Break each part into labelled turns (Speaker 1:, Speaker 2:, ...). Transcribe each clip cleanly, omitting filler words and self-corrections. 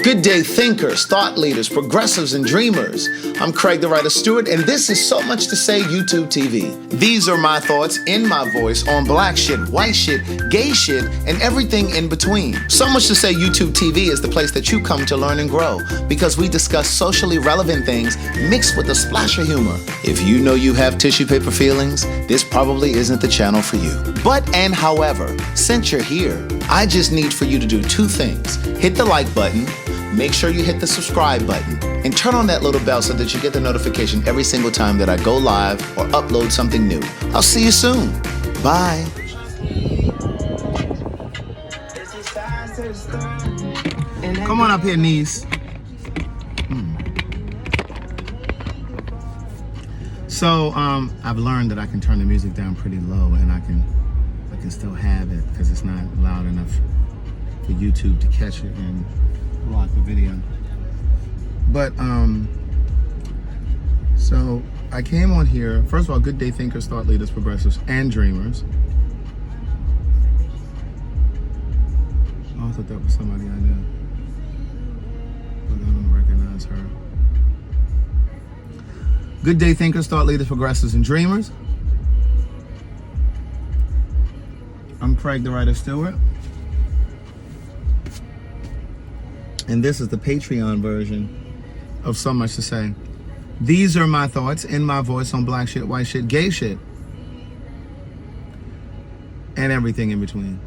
Speaker 1: Good day, thinkers, thought leaders, progressives, and dreamers. I'm Craig the Writer Stewart, and this is So Much to Say YouTube TV. These are my thoughts in my voice on black shit, white shit, gay shit, and everything in between. So Much to Say YouTube TV is the place that you come to learn and grow, because we discuss socially relevant things mixed with a splash of humor. If you know you have tissue paper feelings, this probably isn't the channel for you. But and however, since you're here, I just need for you to do two things. Hit the like button, make sure you hit the subscribe button, and turn on that little bell so that you get the notification every single time that I go live or upload something new. I'll see you soon. Bye. Come on up here, niece. So, I've learned that I can turn the music down pretty low, and I can still have it because it's not loud enough for YouTube to catch it and block the video. But so I came on here. First of all, good day, thinkers, thought leaders, progressives, and dreamers. Oh, I thought that was somebody I knew, but I don't recognize her. Good day, thinkers, thought leaders, progressives, and dreamers. I'm Craig the Writer Stewart, and this is the Patreon version of So Much to Say. These are my thoughts in my voice on black shit, white shit, gay shit, and everything in between.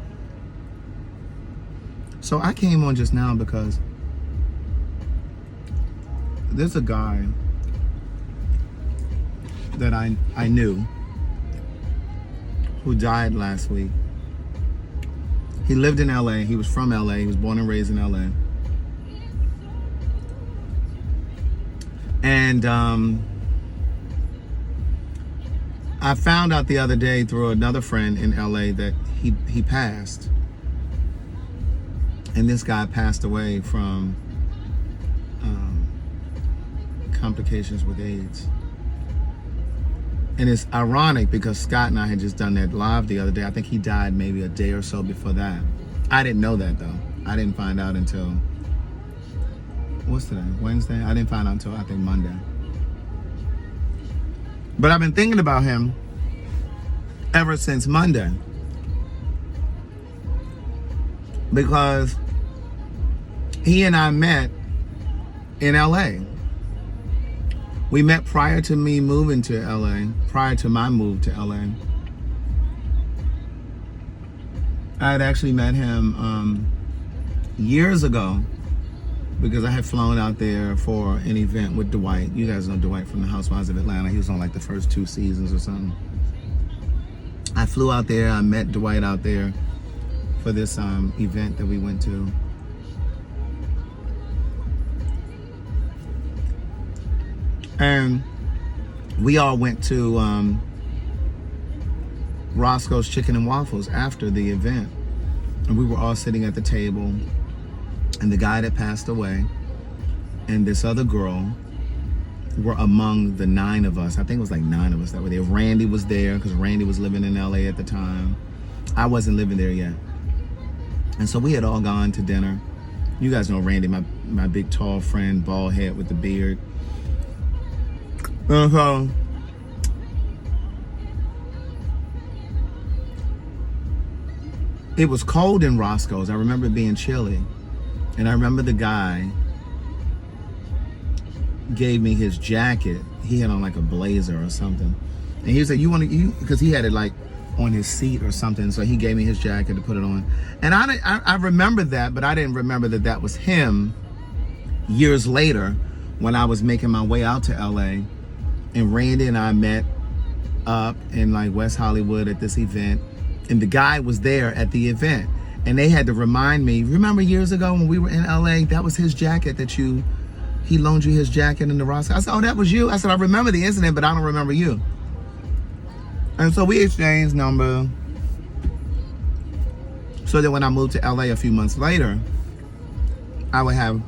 Speaker 1: So I came on just now because there's a guy that I knew who died last week. He lived in LA. He was from LA. He was born and raised in LA. And I found out the other day through another friend in LA that he passed. And this guy passed away from complications with AIDS. And it's ironic because Scott and I had just done that live the other day. I think he died maybe a day or so before that. I didn't know that though. I didn't find out until, what's today? Wednesday? I didn't find out until I think Monday. But I've been thinking about him ever since Monday. Because he and I met in LA. We met prior to me moving to LA, prior to my move to LA. I had actually met him years ago because I had flown out there for an event with Dwight. You guys know Dwight from the Housewives of Atlanta. He was on like the first 2 seasons or something. I flew out there, I met Dwight out there for this event that we went to. And we all went to Roscoe's Chicken and Waffles after the event. And we were all sitting at the table. And the guy that passed away and this other girl were among the 9 of us. I think it was like 9 of us that were there. Randy was there because Randy was living in LA at the time. I wasn't living there yet. And so we had all gone to dinner. You guys know Randy, my big tall friend, bald head with the beard. So it was cold in Roscoe's. I remember it being chilly. And I remember the guy gave me his jacket. He had on like a blazer or something. And he was like, because he had it like on his seat or something. So he gave me his jacket to put it on. And I remembered that, but I didn't remember that that was him years later when I was making my way out to LA. And Randy and I met up in like West Hollywood at this event. And the guy was there at the event. And they had to remind me, remember years ago when we were in LA, that was his jacket that he loaned you his jacket in the Roscoe. I said, oh, that was you? I said, I remember the incident, but I don't remember you. And so we exchanged number so that when I moved to LA a few months later, I would have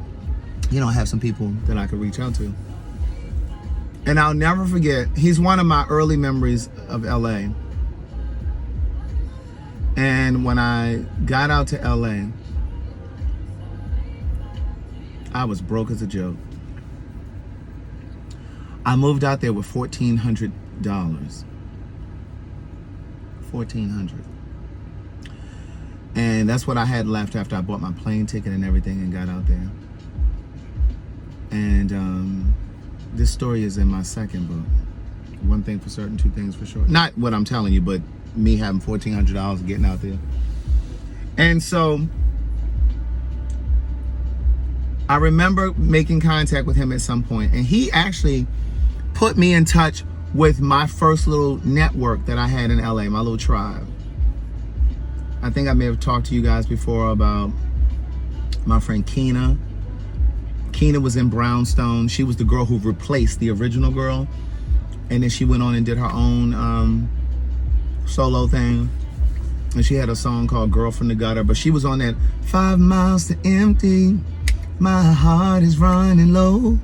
Speaker 1: some people that I could reach out to. And I'll never forget, he's one of my early memories of LA. And when I got out to LA, I was broke as a joke. I moved out there with $1,400. $1,400. And that's what I had left after I bought my plane ticket and everything and got out there. And this story is in my second book. One thing for certain, two things for sure. Not what I'm telling you, but me having $1,400 and getting out there. And so I remember making contact with him at some point, and he actually put me in touch with my first little network that I had in LA, my little tribe. I think I may have talked to you guys before about my friend Keena. Keena was in Brownstone. She was the girl who replaced the original girl. And then she went on and did her own solo thing. And she had a song called Girl from the Gutter. But she was on that 5 miles to empty, my heart is running low.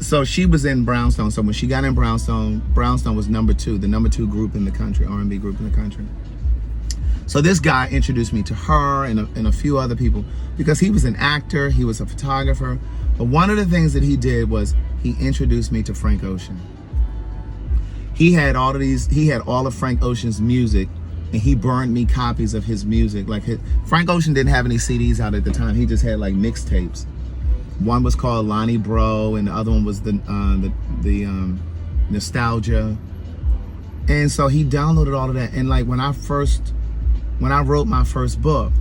Speaker 1: So she was in Brownstone. So when she got in Brownstone, Brownstone was number 2, the number 2 group in the country, R&B group in the country. So this guy introduced me to her and a few other people because he was an actor, he was a photographer. But one of the things that he did was he introduced me to Frank Ocean. He had all of Frank Ocean's music, and he burned me copies of his music. Frank Ocean didn't have any CDs out at the time. He just had like mixtapes. One was called Lonnie Bro, and the other one was the Nostalgia. And so he downloaded all of that. And like when I wrote my first book,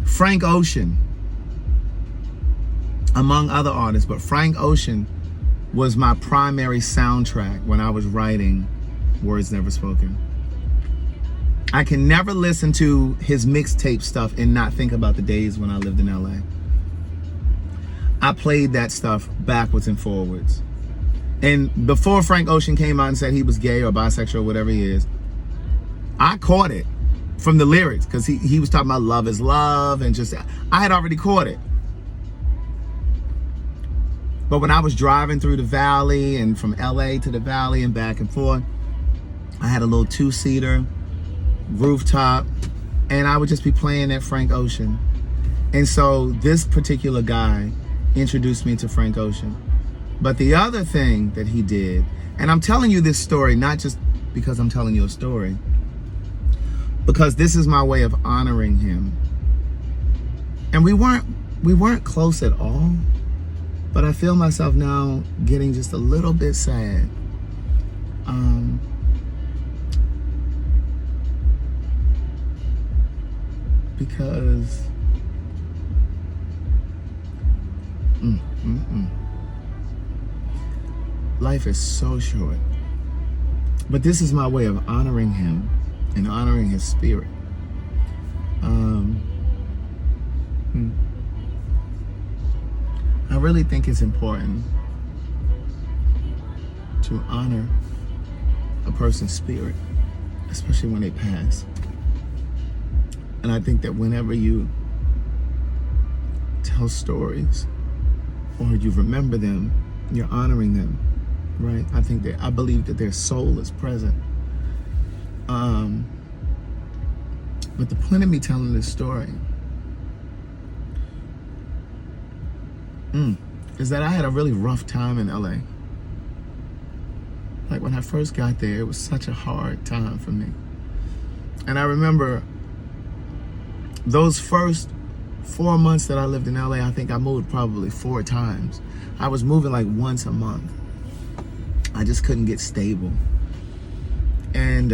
Speaker 1: Frank Ocean, among other artists, but Frank Ocean was my primary soundtrack when I was writing Words Never Spoken. I can never listen to his mixtape stuff and not think about the days when I lived in LA. I played that stuff backwards and forwards. And before Frank Ocean came out and said he was gay or bisexual or whatever he is, I caught it from the lyrics, because he was talking about love is love, and just, I had already caught it. But when I was driving through the valley and from LA to the valley and back and forth, I had a little 2-seater rooftop, and I would just be playing that Frank Ocean. And so this particular guy introduced me to Frank Ocean. But the other thing that he did, and I'm telling you this story not just because I'm telling you a story, because this is my way of honoring him. And we weren't close at all, but I feel myself now getting just a little bit sad. Because life is so short. But this is my way of honoring him and honoring his spirit. I really think it's important to honor a person's spirit, especially when they pass. And I think that whenever you tell stories or you remember them, you're honoring them, right? I believe that their soul is present. But the point of me telling this story is that I had a really rough time in LA. Like when I first got there, it was such a hard time for me. And I remember those first 4 months that I lived in LA, I think I moved probably 4 times. I was moving like once a month. I just couldn't get stable. And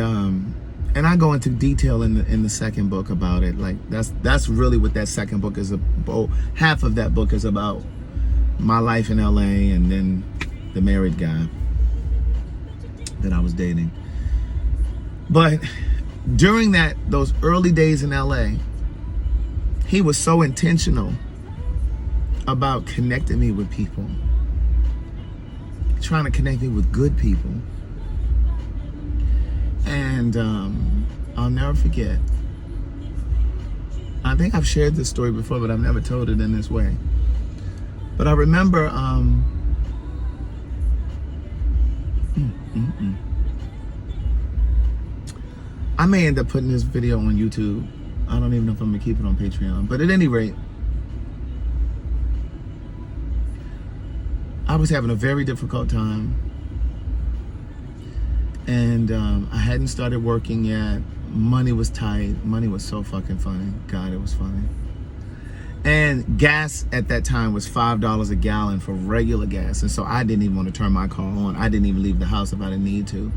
Speaker 1: I go into detail in the second book about it. Like that's really what that second book is about. Half of that book is about my life in LA, and then the married guy that I was dating. But during those early days in LA, he was so intentional about connecting me with people, trying to connect me with good people. And I'll never forget. I think I've shared this story before, but I've never told it in this way. But I remember, I may end up putting this video on YouTube. I don't even know if I'm gonna keep it on Patreon. But at any rate, I was having a very difficult time. And I hadn't started working yet. Money was tight. Money was so fucking funny. God, it was funny. And gas at that time was $5 a gallon for regular gas. And so I didn't even want to turn my car on. I didn't even leave the house if I didn't need to.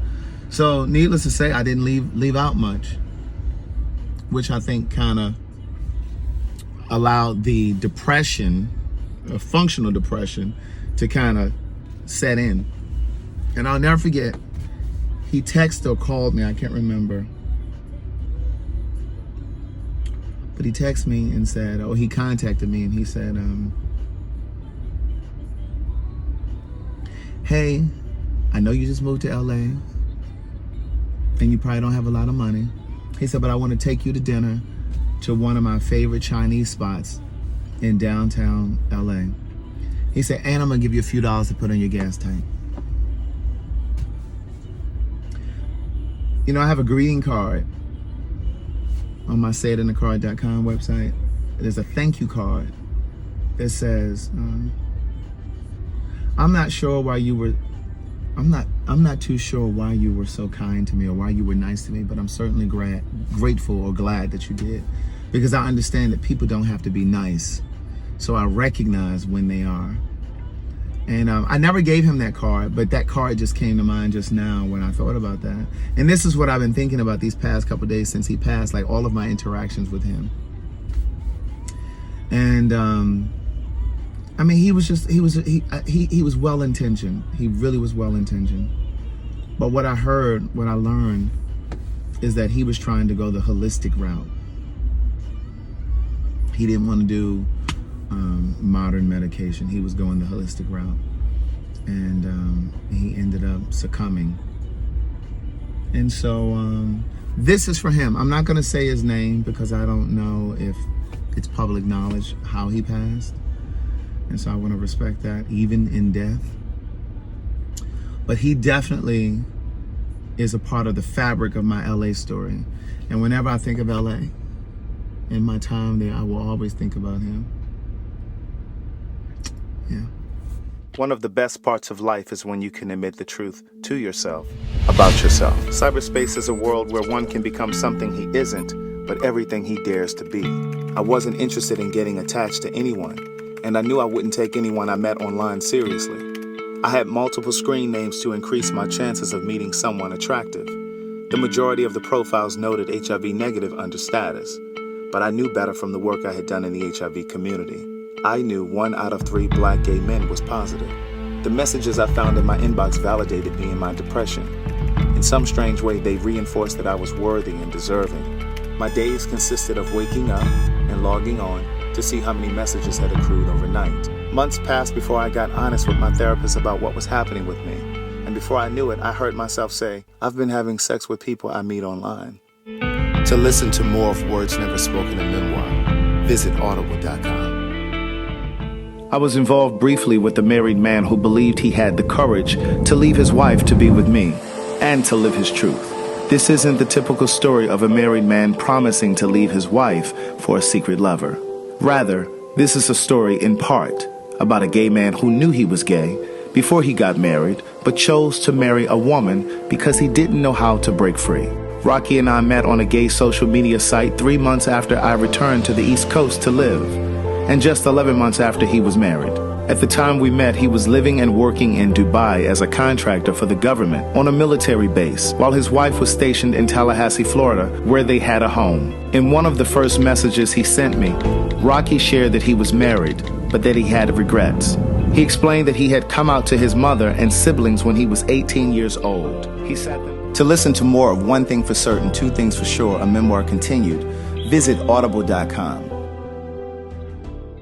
Speaker 1: So needless to say, I didn't leave out much, which I think kind of allowed the depression, functional depression, to kind of set in. And I'll never forget, he texted or called me, I can't remember. But he texted me and said, he contacted me and he said, hey, I know you just moved to LA and you probably don't have a lot of money. He said, but I want to take you to dinner to one of my favorite Chinese spots in downtown LA. He said, and I'm gonna give you a few dollars to put on your gas tank. You know, I have a greeting card on my sayitinthe.com website. There's a thank you card that says, I'm not too sure why you were so kind to me or why you were nice to me, but I'm certainly grateful or glad that you did, because I understand that people don't have to be nice. So I recognize when they are. And I never gave him that card, but that card just came to mind just now when I thought about that. And this is what I've been thinking about these past couple of days since he passed, like all of my interactions with him. And I mean, he was well-intentioned. He really was well-intentioned. But what I learned is that he was trying to go the holistic route. He didn't want to do modern medication. He was going the holistic route, and he ended up succumbing. And so this is for him. I'm not going to say his name because I don't know if it's public knowledge how he passed, and so I want to respect that even in death. But he definitely is a part of the fabric of my LA story, and whenever I think of LA and my time there, I will always think about him. Yeah.
Speaker 2: One of the best parts of life is when you can admit the truth to yourself about yourself. Cyberspace is a world where one can become something he isn't, but everything he dares to be. I wasn't interested in getting attached to anyone, and I knew I wouldn't take anyone I met online seriously. I had multiple screen names to increase my chances of meeting someone attractive. The majority of the profiles noted HIV negative under status, but I knew better from the work I had done in the HIV community. I knew 1 out of 3 black gay men was positive. The messages I found in my inbox validated me in my depression. In some strange way, they reinforced that I was worthy and deserving. My days consisted of waking up and logging on to see how many messages had accrued overnight. Months passed before I got honest with my therapist about what was happening with me. And before I knew it, I heard myself say, I've been having sex with people I meet online. To listen to more of Words Never Spoken in Memoir, visit audible.com. I was involved briefly with a married man who believed he had the courage to leave his wife to be with me and to live his truth. This isn't the typical story of a married man promising to leave his wife for a secret lover. Rather, this is a story in part about a gay man who knew he was gay before he got married, but chose to marry a woman because he didn't know how to break free. Rocky and I met on a gay social media site 3 months after I returned to the East Coast to live, and just 11 months after he was married. At the time we met, he was living and working in Dubai as a contractor for the government on a military base, while his wife was stationed in Tallahassee, Florida, where they had a home. In one of the first messages he sent me, Rocky shared that he was married, but that he had regrets. He explained that he had come out to his mother and siblings when he was 18 years old. He said that to listen to more of One Thing for Certain, Two Things for Sure, a memoir continued, visit audible.com.